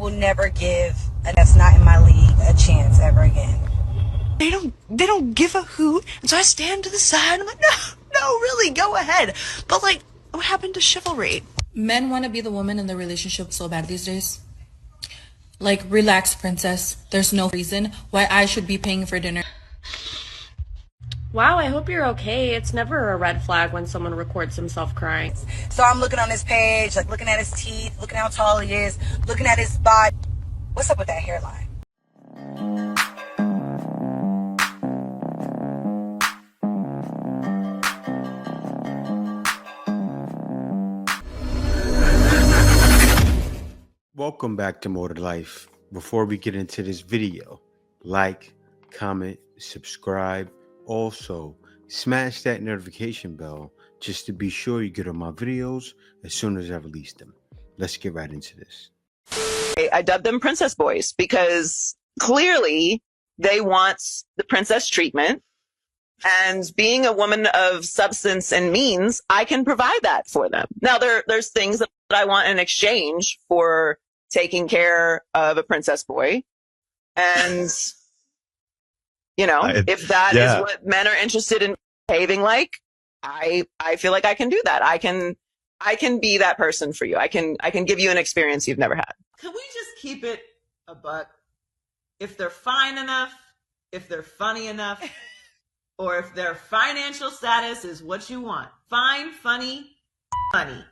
will never give a that's not in my league a chance ever again. They don't give a hoot. And so I stand to the side. I'm like, no, really, go ahead. But like, what happened to chivalry? Men want to be the woman in the relationship so bad these days. Like, relax, princess. There's no reason why I should be paying for dinner. Wow, I hope you're okay. It's never a red flag when someone records himself crying. So I'm looking on his page, like looking at his teeth, looking how tall he is, looking at his body. What's up with that hairline? Welcome back to More to Life. Before we get into this video, like, comment, subscribe. Also, smash that notification bell just to be sure you get on my videos as soon as I release them. Let's get right into this. I dubbed them princess boys because clearly they want the princess treatment. And being a woman of substance and means, I can provide that for them. Now, there's things that I want in exchange for taking care of a princess boy. And, you know, if that is what men are interested in behaving like, I feel like I can do that. I can be that person for you. I can give you an experience you've never had. Can we just keep it a buck? If they're fine enough, if they're funny enough, or if their financial status is what you want. Fine, funny, money.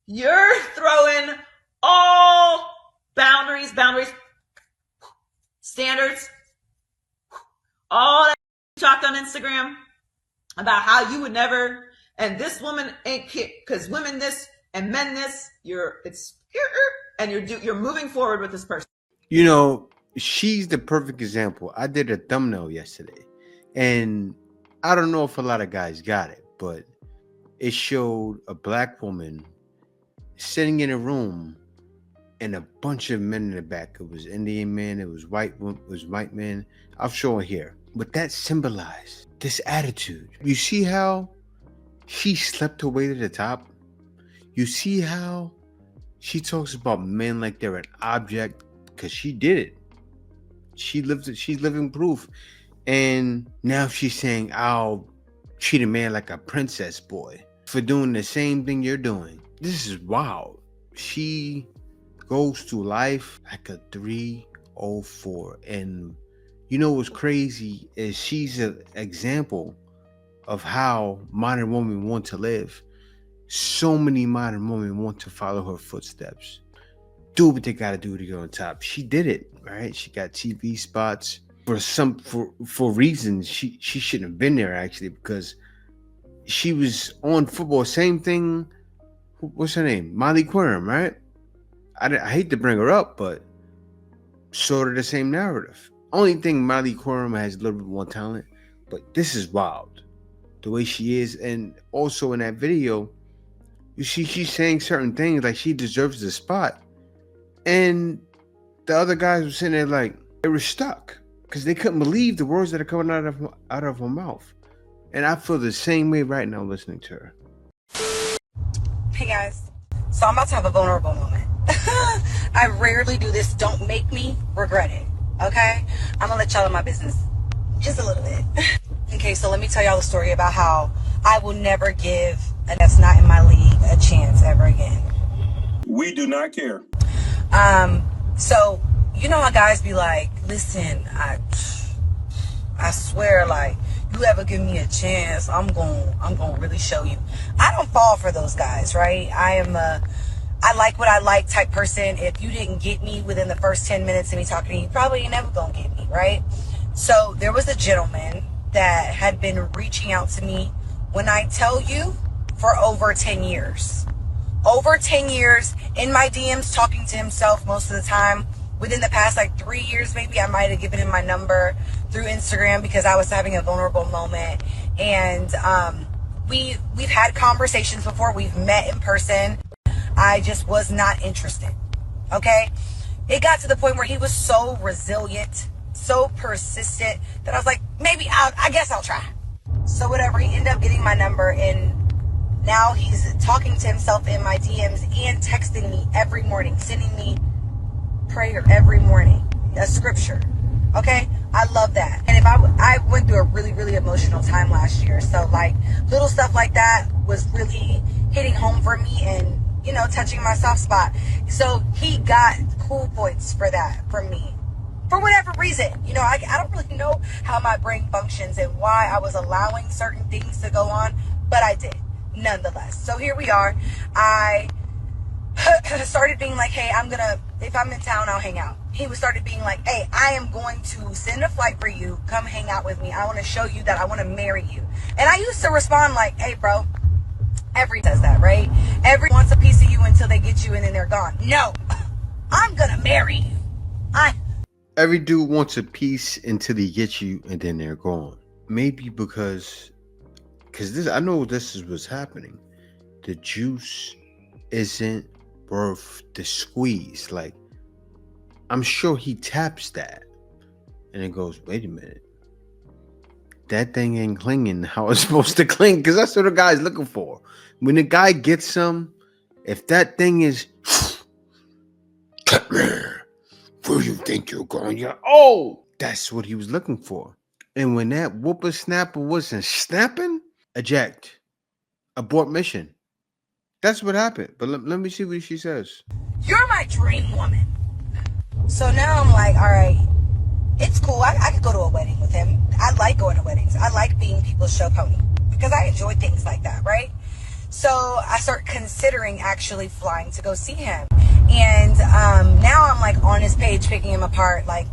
You're throwing all boundaries, standards, all that talked on Instagram about how you would never, and this woman ain't cute because women this and men this. You're moving forward with this person. You know, she's the perfect example. I did a thumbnail yesterday, and I don't know if a lot of guys got it, but it showed a black woman sitting in a room and a bunch of men in the back. It was Indian men, it was white men. I'll show it here. But that symbolized this attitude. You see how she slept her way to the top? You see how she talks about men like they're an object? Because she did it. She lived it. She's living proof. And now she's saying, I'll treat a man like a princess boy for doing the same thing you're doing. This is wild. She goes through life like a 304. And you know what's crazy is she's an example of how modern women want to live. So many modern women want to follow her footsteps. Do what they gotta do to get on top. She did it, right? She got TV spots. For reasons she shouldn't have been there, actually, because she was on football. Same thing. What's her name? Molly Quorum, right? I hate to bring her up, but sort of the same narrative. Only thing, Molly Quorum has a little bit more talent, but this is wild, the way she is. And also in that video, you see she's saying certain things like she deserves the spot, and the other guys were sitting there like they were stuck, because they couldn't believe the words that are coming out of her mouth. And I feel the same way right now listening to her. Hey guys, so I'm about to have a vulnerable moment. I rarely do this. Don't make me regret it, okay? I'm gonna let y'all in my business just a little bit. Okay, so let me tell y'all the story about how I will never give a that's not in my league a chance ever again. We do not care. So you know how guys be like, listen, I swear, like, you ever give me a chance, I'm gonna really show you. I don't fall for those guys, right? I like what I like type person. If you didn't get me within the first 10 minutes of me talking to you, you probably ain't never gonna get me, right? So there was a gentleman that had been reaching out to me, when I tell you, for over 10 years. Over 10 years in my DMs, talking to himself most of the time. Within the past like 3 years, maybe I might have given him my number through Instagram because I was having a vulnerable moment. And we've had conversations before. We've met in person. I just was not interested. Okay? It got to the point where he was so resilient, so persistent, that I was like, maybe I guess I'll try. So whatever, he ended up getting my number, and now he's talking to himself in my DMs and texting me every morning, sending me prayer every morning, a scripture. Okay, I love that. And if I went through a really, really emotional time last year, so like little stuff like that was really hitting home for me and, you know, touching my soft spot. So he got cool points for that from me, for whatever reason. You know, I don't really know how my brain functions and why I was allowing certain things to go on, but I did nonetheless. So here we are. I started being like, hey, if I'm in town, I'll hang out. He started being like, hey, I am going to send a flight for you. Come hang out with me. I want to show you that I want to marry you. And I used to respond like, hey, bro, every says that, right? Every wants a piece of you until they get you and then they're gone. No, I'm going to marry you. Every dude wants a piece until he gets you and then they're gone. Maybe because this, I know this is what's happening. The juice isn't worth the squeeze. Like, I'm sure he taps that and it goes, wait a minute, that thing ain't clinging how it's supposed to cling, because that's what the guy's looking for. When the guy gets some, if that thing is where you think you're going, that's what he was looking for. And when that whippersnapper wasn't snapping, eject, abort mission. That's what happened. But let me see what she says. You're my dream woman. So now I'm like, all right, it's cool. I could go to a wedding with him. I like going to weddings. I like being people's show pony because I enjoy things like that, right? So I start considering actually flying to go see him. And now I'm like on his page picking him apart. Like,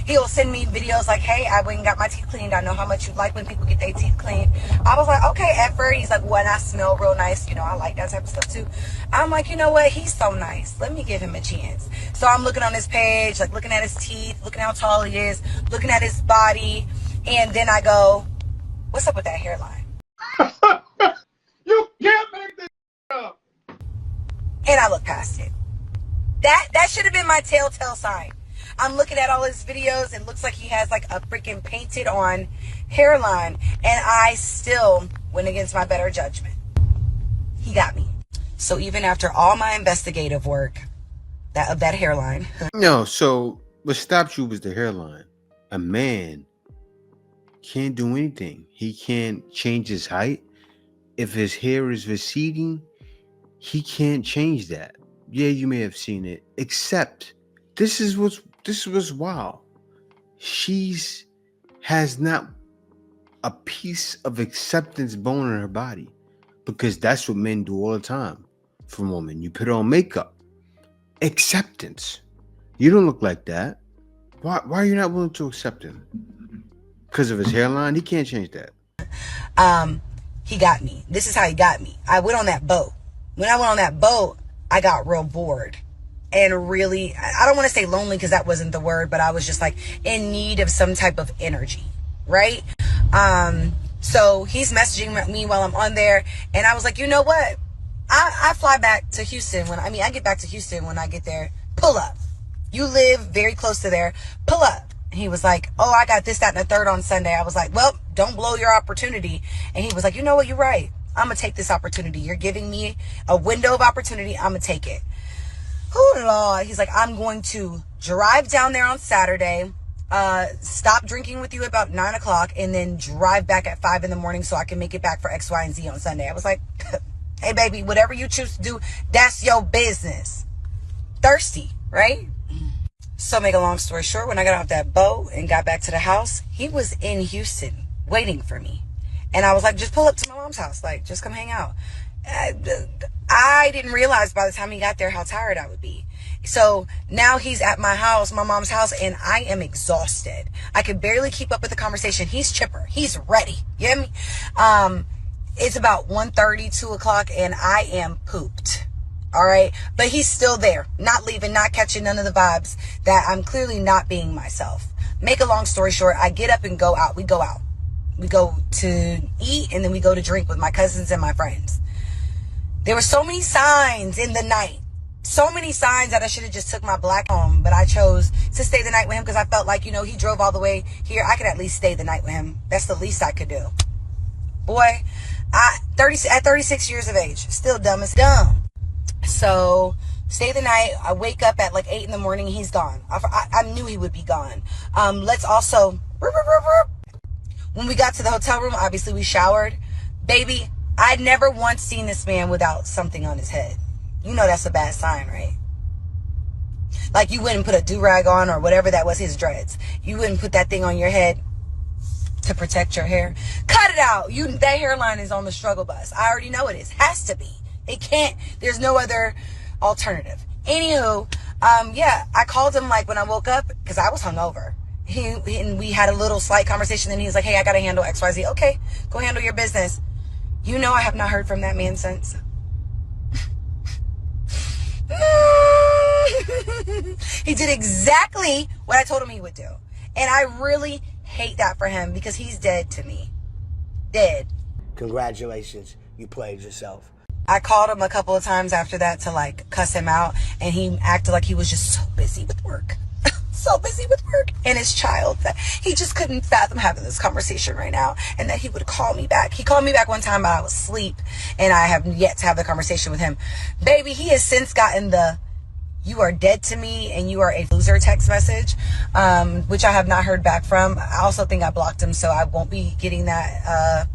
he'll send me videos like, hey, I went and got my teeth cleaned. I know how much you like when people get their teeth cleaned. I was like, okay, effort. He's like, well, I smell real nice. You know, I like that type of stuff too. I'm like, you know what? He's so nice. Let me give him a chance. So I'm looking on his page, like looking at his teeth, looking how tall he is, looking at his body. And then I go, what's up with that hairline? You can't make this up. And I look past it. That should have been my telltale sign. I'm looking at all his videos. It looks like he has like a freaking painted on hairline. And I still went against my better judgment. He got me. So even after all my investigative work of that hairline. No, so what stopped you was the hairline. A man can't do anything. He can't change his height. If his hair is receding, he can't change that. Yeah, you may have seen it. Except this is what's wild. She's has not a piece of acceptance bone in her body, because that's what men do all the time for women. You put on makeup. Acceptance. You don't look like that. Why are you not willing to accept him? Because of his hairline? He can't change that. He got me. This is how he got me. I went on that boat. When I went on that boat, I got real bored and really, I don't want to say lonely because that wasn't the word, but I was just like in need of some type of energy, right? So he's messaging me while I'm on there, and I was like, you know what? I fly back to Houston I get back to Houston when I get there. Pull up. You live very close to there. Pull up. And he was like, oh, I got this, that, and the third on Sunday. I was like, well, don't blow your opportunity. And he was like, you know what? You're right. I'm going to take this opportunity. You're giving me a window of opportunity. I'm going to take it. Oh, Lord. He's like, I'm going to drive down there on Saturday, stop drinking with you about 9 o'clock, and then drive back at 5 in the morning so I can make it back for X, Y, and Z on Sunday. I was like, hey, baby, whatever you choose to do, that's your business. Thirsty, right? So make a long story short, when I got off that boat and got back to the house, he was in Houston waiting for me. And I was like, just pull up to my mom's house. Like, just come hang out. I didn't realize by the time he got there how tired I would be. So now he's at my house, my mom's house, and I am exhausted. I could barely keep up with the conversation. He's chipper. He's ready. You hear me? It's about 1:30, 2 o'clock, and I am pooped. All right. But he's still there, not leaving, not catching none of the vibes that I'm clearly not being myself. Make a long story short, I get up and go out. We go out. We go to eat, and then we go to drink with my cousins and my friends. There were so many signs in the night. So many signs that I should have just took my black home, but I chose to stay the night with him because I felt like, he drove all the way here. I could at least stay the night with him. That's the least I could do. Boy, at 36 years of age, still dumb as dumb. So Stay the night. I wake up at like 8 in the morning. He's gone. I knew he would be gone. Let's also, when we got to the hotel room, obviously we showered. Baby, I'd never once seen this man without something on his head. You know that's a bad sign, right? Like you wouldn't put a do-rag on or whatever that was, his dreads. You wouldn't put that thing on your head to protect your hair. Cut it out. That hairline is on the struggle bus. I already know it is. Has to be. It can't. There's no other alternative. Anywho, yeah, I called him like when I woke up because I was hungover. And we had a little slight conversation. And he was like, hey, I got to handle XYZ. Okay, go handle your business. You know I have not heard from that man since. He did exactly what I told him he would do. And I really hate that for him because he's dead to me. Dead. Congratulations, you played yourself. I called him a couple of times after that to like cuss him out, and he acted like he was just so busy with work. So busy with work and his child that he just couldn't fathom having this conversation right now, and that he would call me back. He called me back one time, but I was asleep, and I have yet to have the conversation with him. Baby, he has since gotten the "you are dead to me" and "you are a loser" text message, which I have not heard back from. I also think I blocked him, so I won't be getting that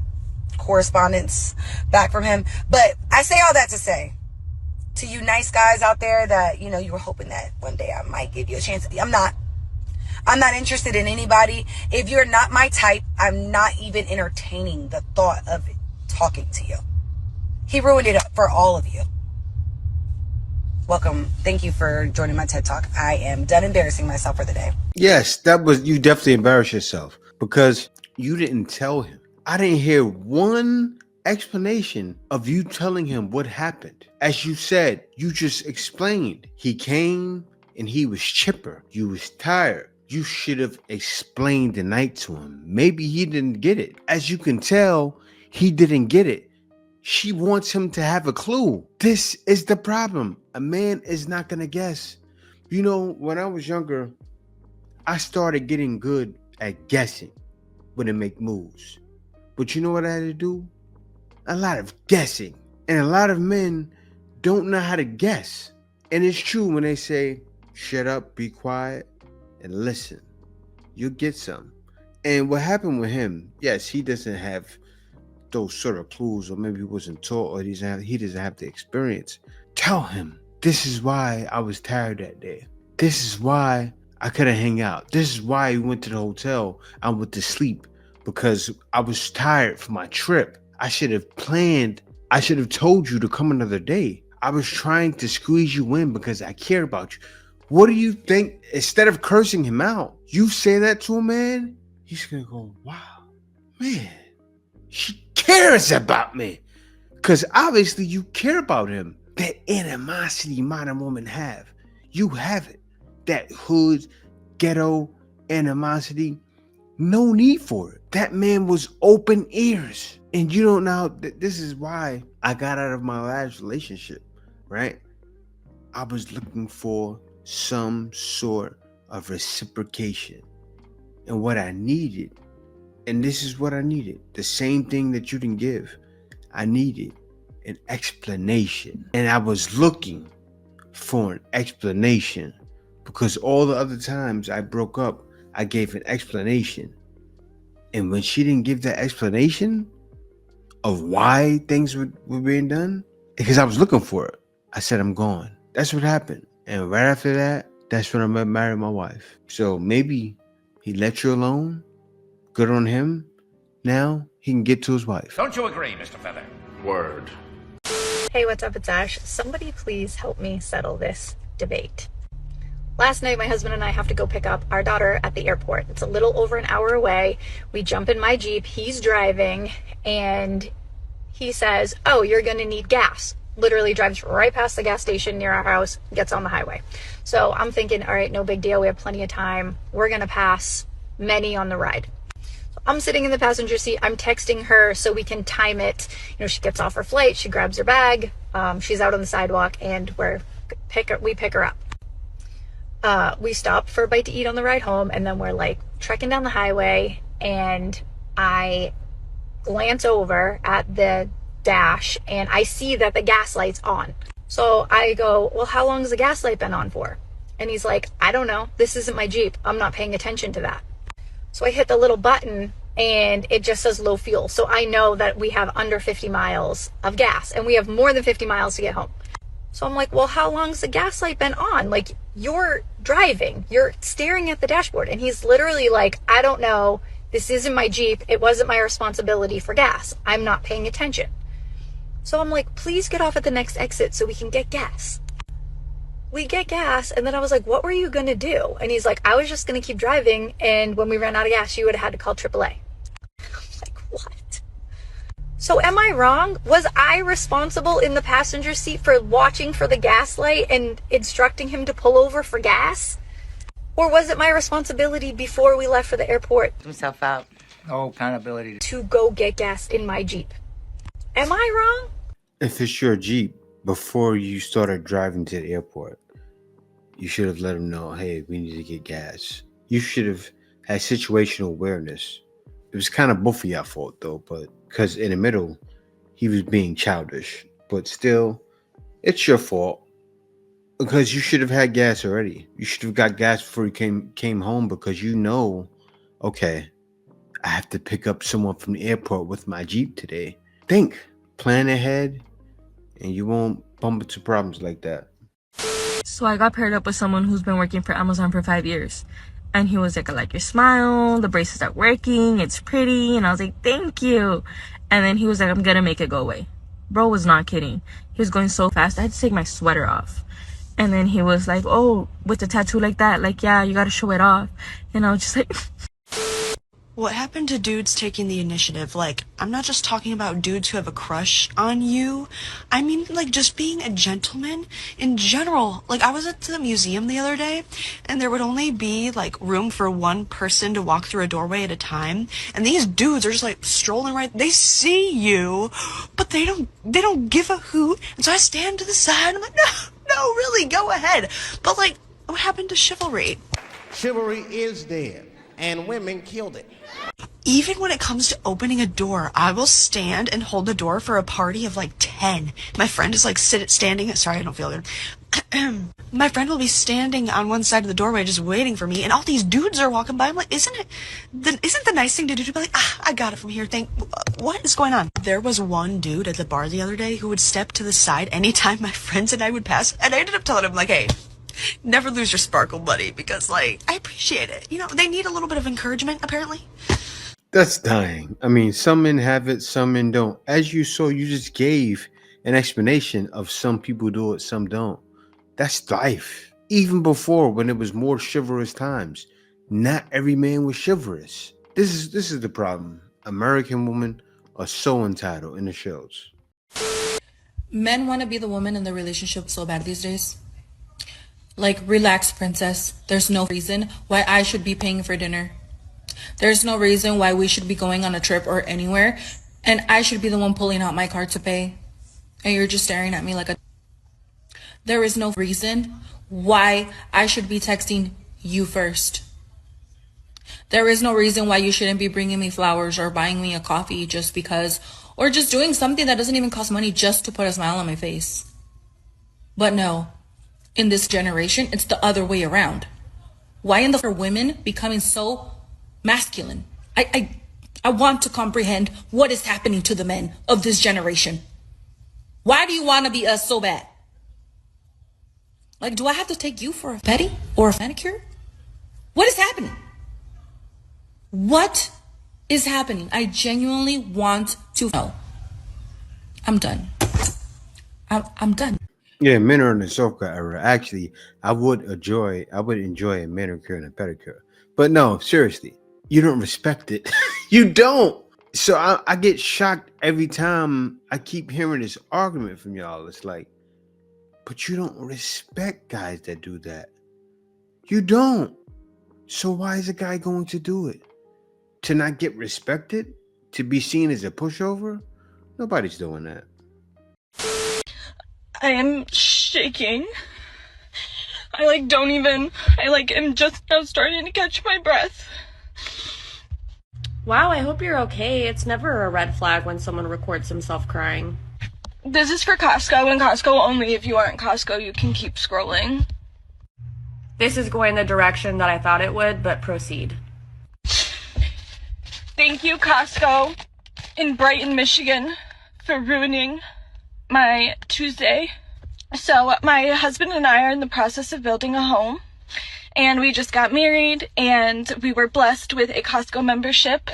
correspondence back from him. But I say all that to say, to you nice guys out there that, you know, you were hoping that one day I might give you a chance. I'm not interested in anybody. If you're not my type, I'm not even entertaining the thought of talking to you. He ruined it for all of you. Welcome. Thank you for joining my TED Talk. I am done embarrassing myself for the day. Yes, you definitely embarrassed yourself because you didn't tell him. I didn't hear one explanation of you telling him what happened. As you said, you just explained. He came and he was chipper. You was tired. You should have explained the night to him. Maybe he didn't get it. As you can tell, he didn't get it. She wants him to have a clue. This is the problem. A man is not going to guess. You know, when I was younger, I started getting good at guessing when to make moves. But you know what I had to do? A lot of guessing. And a lot of men don't know how to guess. And it's true when they say, shut up, be quiet, and listen. You'll get some. And what happened with him, yes, he doesn't have those sort of clues, or maybe he wasn't taught, or he doesn't have the experience. Tell him, this is why I was tired that day. This is why I couldn't hang out. This is why we went to the hotel. I went to sleep because I was tired from my trip. I should have planned. I should have told you to come another day. I was trying to squeeze you in because I care about you. What do you think? Instead of cursing him out, you say that to a man, he's going to go, wow, man, she cares about me. Because obviously you care about him. That animosity modern women have. You have it. That hood, ghetto animosity. No need for it. That man was open ears. And you don't know, this is why I got out of my last relationship, right? I was looking for some sort of reciprocation. And what I needed, and this is what I needed, the same thing that you didn't give. I needed an explanation. And I was looking for an explanation because all the other times I broke up, I gave an explanation. And when she didn't give that explanation of why things were being done, because I was looking for it, I said, I'm gone. That's what happened. And right after that, that's when I married my wife. So maybe he let you alone. Good on him. Now he can get to his wife. Don't you agree, Mr. Feather? Word. Hey, what's up? It's Ash. Somebody please help me settle this debate. Last night, my husband and I have to go pick up our daughter at the airport. It's a little over an hour away. We jump in my Jeep, he's driving, and he says, oh, you're gonna need gas. Literally drives right past the gas station near our house, gets on the highway. So I'm thinking, all right, no big deal. We have plenty of time. We're gonna pass many on the ride. So I'm sitting in the passenger seat. I'm texting her so we can time it. You know, she gets off her flight, she grabs her bag, she's out on the sidewalk, and we pick her up. We stop for a bite to eat on the ride home, and then we're like trekking down the highway, and I glance over at the dash and I see that the gas light's on. So I go, well, how long has the gas light been on for? And he's like, I don't know. This isn't my Jeep. I'm not paying attention to that. So I hit the little button and it just says low fuel. So I know that we have under 50 miles of gas and we have more than 50 miles to get home. So I'm like, well, how long's the gas light been on? Like, you're driving, you're staring at the dashboard. And he's literally like, I don't know. This isn't my Jeep. It wasn't my responsibility for gas. I'm not paying attention. So I'm like, please get off at the next exit so we can get gas. We get gas, and then I was like, what were you going to do? And he's like, I was just going to keep driving, and when we ran out of gas, you would have had to call AAA. I'm like, what? So am I wrong? Was I responsible in the passenger seat for watching for the gas light and instructing him to pull over for gas? Or was it my responsibility before we left for the airport himself out? No accountability. to go get gas in my Jeep? Am I wrong? If it's your Jeep, before you started driving to the airport, you should have let him know, hey, we need to get gas. You should have had situational awareness. It was kind of both of your fault, though, but because in the middle, he was being childish. But still, it's your fault because you should have had gas already. You should have got gas before you came home because you know, okay, I have to pick up someone from the airport with my Jeep today. Think, plan ahead, and you won't bump into problems like that. So I got paired up with someone who's been working for Amazon for 5 years. And he was like, I like your smile, the braces are working, it's pretty. And I was like, thank you. And then he was like, I'm gonna make it go away. Bro was not kidding. He was going so fast, I had to take my sweater off. And then he was like, oh, with the tattoo like that, like, yeah, you gotta show it off. And I was just like... What happened to dudes taking the initiative? Like, I'm not just talking about dudes who have a crush on you. I mean, like, just being a gentleman in general. Like, I was at the museum the other day, and there would only be, like, room for one person to walk through a doorway at a time. And these dudes are just, like, strolling right. They see you, but they don't give a hoot. And so I stand to the side, and I'm like, no, really, go ahead. But, like, what happened to chivalry? Chivalry is dead, and women killed it. Even when it comes to opening a door, I will stand and hold the door for a party of like 10. My friend is like standing. Sorry, I don't feel good. My friend will be standing on one side of the doorway just waiting for me, and all these dudes are walking by. I'm like, isn't the nice thing to do to be like, I got it from here. What is going on? There was one dude at the bar the other day who would step to the side anytime my friends and I would pass, and I ended up telling him like, hey, never lose your sparkle, buddy, because like I appreciate it. You know, they need a little bit of encouragement, apparently. That's dying. I mean, some men have it, some men don't. As you saw, you just gave an explanation of some people do it, some don't. That's life. Even before, when it was more chivalrous times, not every man was chivalrous. This is the problem. American women are so entitled in the shows. Men want to be the woman in the relationship so bad these days. Like, relax, princess. There's no reason why I should be paying for dinner. There's no reason why we should be going on a trip or anywhere, and I should be the one pulling out my card to pay. And you're just staring at me like a... There is no reason why I should be texting you first. There is no reason why you shouldn't be bringing me flowers or buying me a coffee just because, or just doing something that doesn't even cost money just to put a smile on my face. But no, in this generation, it's the other way around. Why in the for women becoming so masculine? I want to comprehend what is happening to the men of this generation. Why do you want to be us so bad? Like, do I have to take you for a pedi or a manicure? What is happening? What is happening? I genuinely want to know. I'm done. I'm done. Yeah, men are in the soft car era. Actually, I would enjoy a manicure and a pedicure. But no, seriously, you don't respect it. You don't. So I get shocked every time I keep hearing this argument from y'all. It's like, but you don't respect guys that do that. You don't. So why is a guy going to do it? To not get respected? To be seen as a pushover? Nobody's doing that. I am shaking. I am just now starting to catch my breath. Wow, I hope you're okay. It's never a red flag when someone records himself crying. This is for Costco and Costco only. If you aren't Costco, you can keep scrolling. This is going the direction that I thought it would, but proceed. Thank you, Costco in Brighton, Michigan, for ruining my Tuesday. So my husband and I are in the process of building a home, and we just got married, and we were blessed with a Costco membership.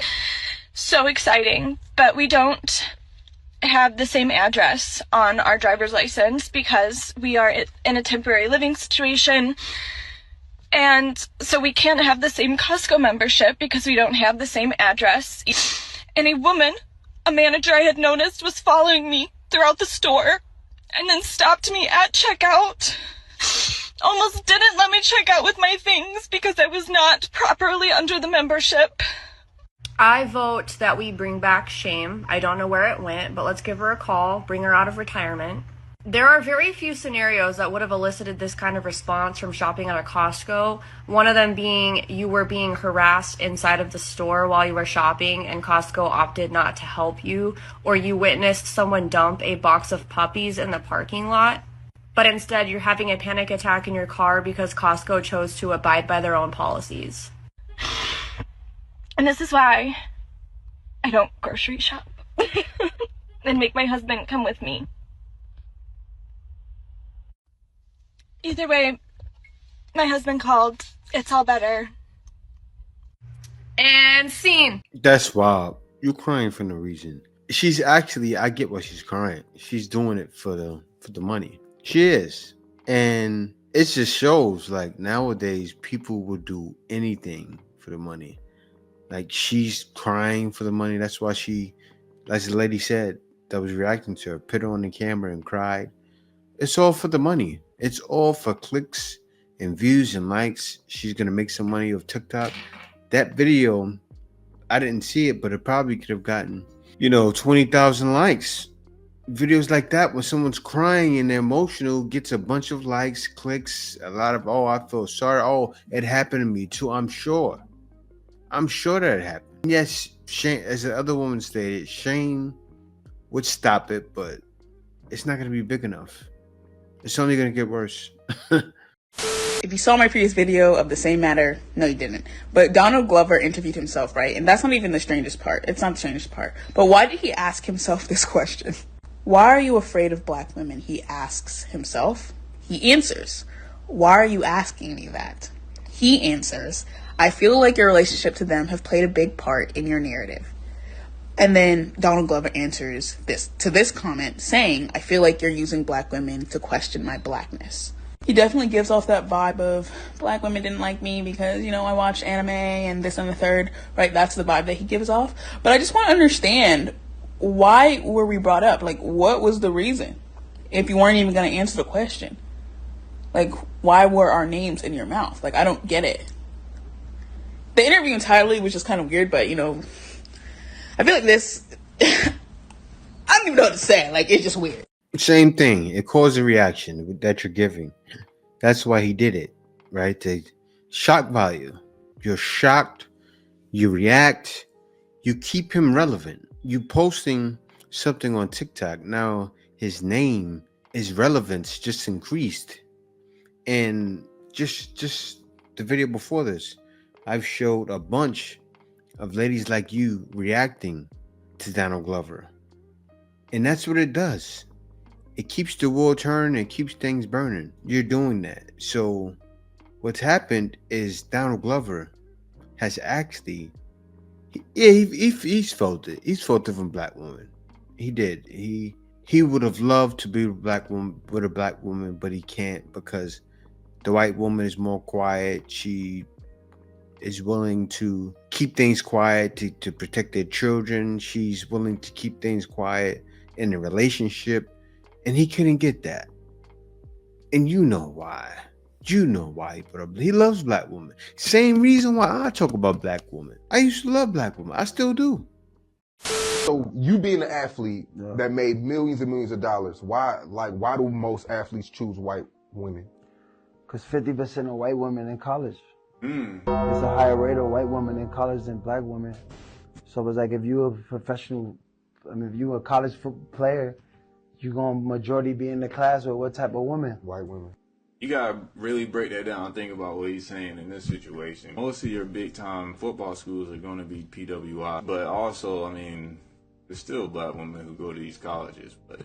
So exciting, but we don't have the same address on our driver's license because we are in a temporary living situation. And so we can't have the same Costco membership because we don't have the same address. And a woman, a manager I had noticed, was following me throughout the store and then stopped me at checkout. Almost didn't let me check out with my things because I was not properly under the membership. I vote that we bring back shame. I don't know where it went, but let's give her a call, bring her out of retirement. There are very few scenarios that would have elicited this kind of response from shopping at a Costco. One of them being you were being harassed inside of the store while you were shopping and Costco opted not to help you, or you witnessed someone dump a box of puppies in the parking lot. But instead you're having a panic attack in your car because Costco chose to abide by their own policies. And this is why I don't grocery shop and make my husband come with me. Either way, my husband called. It's all better. And scene. That's wild. You're crying for no reason. She's actually, I get why she's crying. She's doing it for the money. She is. And it just shows like nowadays people will do anything for the money. Like she's crying for the money. That's why she, as the lady said that was reacting to her, put her on the camera and cried. It's all for the money. It's all for clicks and views and likes. She's going to make some money off TikTok. That video, I didn't see it, but it probably could have gotten, 20,000 likes. Videos like that, when someone's crying and they're emotional, gets a bunch of likes, clicks, a lot of, oh, I feel sorry. Oh, it happened to me too. I'm sure that it happened. Yes, shame, as the other woman stated, shame would stop it, but it's not going to be big enough. It's only going to get worse. If you saw my previous video of the same matter, no, you didn't. But Donald Glover interviewed himself, right? And that's not even the strangest part. It's not the strangest part. But why did he ask himself this question? Why are you afraid of black women? He asks himself. He answers. Why are you asking me that? He answers, I feel like your relationship to them have played a big part in your narrative. And then Donald Glover answers this comment saying, I feel like you're using black women to question my blackness. He definitely gives off that vibe of black women didn't like me because, I watched anime and this and the third, right? That's the vibe that he gives off. But I just want to understand, why were we brought up? Like, what was the reason? If you weren't even going to answer the question. Like, why were our names in your mouth? Like, I don't get it. The interview entirely was just kind of weird, but, I feel like this, I don't even know what to say. Like, it's just weird. Same thing. It caused a reaction that you're giving. That's why he did it, right? The shock value. You're shocked. You react. You keep him relevant. You posting something on TikTok. Now his name, his relevance just increased. And just the video before this, I've showed a bunch of ladies like you reacting to Donald Glover. And that's what it does. It keeps the world turning. It keeps things burning. You're doing that. So what's happened is Donald Glover has actually, he's felt it. He's felt it from black women. He did. He would have loved to be with a black woman, but he can't because the white woman is more quiet. She is willing to keep things quiet to protect their children. She's willing to keep things quiet in a relationship. And he couldn't get that. And you know why. You know why he put up. He loves black women. Same reason why I talk about black women. I used to love black women. I still do. So you being an athlete that made millions and millions of dollars, why do most athletes choose white women? Because 50% of white women in college. There's a higher rate of white women in college than black women. So it's like if you're a professional, if you're a college player, You gonna majority be in the class with what type of woman? White women. You gotta really break that down and think about what he's saying in this situation. Most of your big time football schools are gonna be PWI, but also, I mean, there's still black women who go to these colleges, but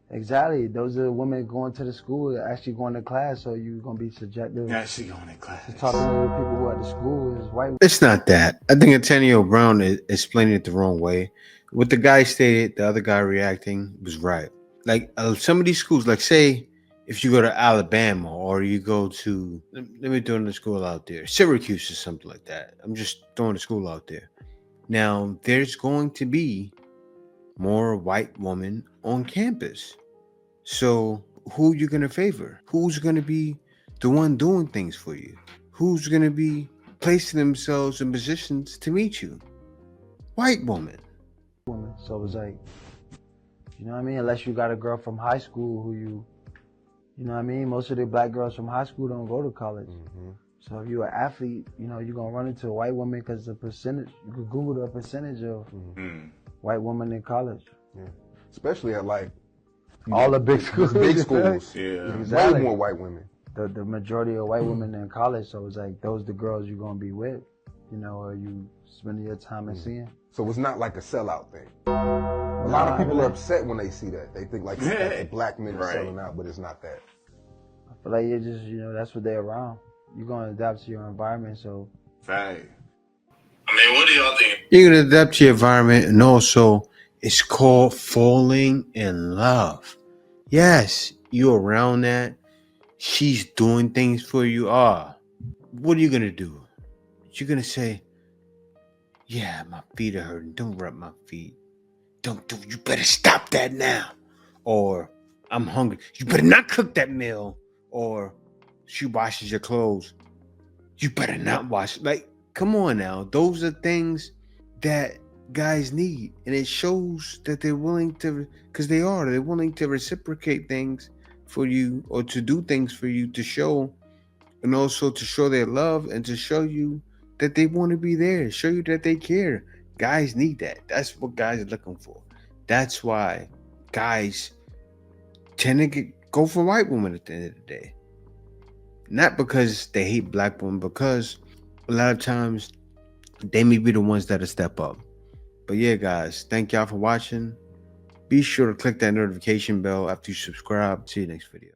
Exactly. Those are the women going to the school, actually going to class, so you're gonna be subjective. actually going to class. Talking to the people who are at the school is white. It's not that. I think Antonio Brown is explaining it the wrong way. What the guy stated, the other guy reacting was right. Like some of these schools, like say if you go to Alabama or you go to, let me throw the school out there, Syracuse or something like that. I'm just throwing the school out there. Now, there's going to be more white women on campus. So who you going to favor? Who's going to be the one doing things for you? Who's going to be placing themselves in positions to meet you? White woman. So it's like, you know what I mean? Unless you got a girl from high school who you know what I mean? Most of the black girls from high school don't go to college. So if you're an athlete, you know, you're going to run into a white woman because the percentage, you could Google the percentage of white women in college. Yeah. Especially at like all the big schools. Big schools. Yeah. Exactly. Way more white women. The majority of white women in college, so it's like those the girls you're going to be with, you know, or you spending your time and seeing. So it's not like a sellout thing. A lot of people are upset when they see that. They think like the black men are selling out, but it's not that. I feel like you just, you know, that's what they're around. You're going to adapt to your environment, so. Right. I mean, what do y'all think? You're going to adapt to your environment, and also it's called falling in love. Yes, you're around that. She's doing things for you. What are you going to do? You're going to say, yeah, my feet are hurting. Don't rub my feet. You better stop that now. Or I'm hungry. You better not cook that meal. Or she washes your clothes. You better not wash. Like, come on now. Those are things that guys need. And it shows that they're willing to, because they're willing to reciprocate things for you or to do things for you to show, and also to show their love and to show you that they want to be there, show you that they care. Guys need that. That's what guys are looking for. That's why guys tend to go for white women at the end of the day. Not because they hate black women, because a lot of times they may be the ones that'll step up. But yeah, guys, thank y'all for watching. Be sure to click that notification bell after you subscribe. See you next video.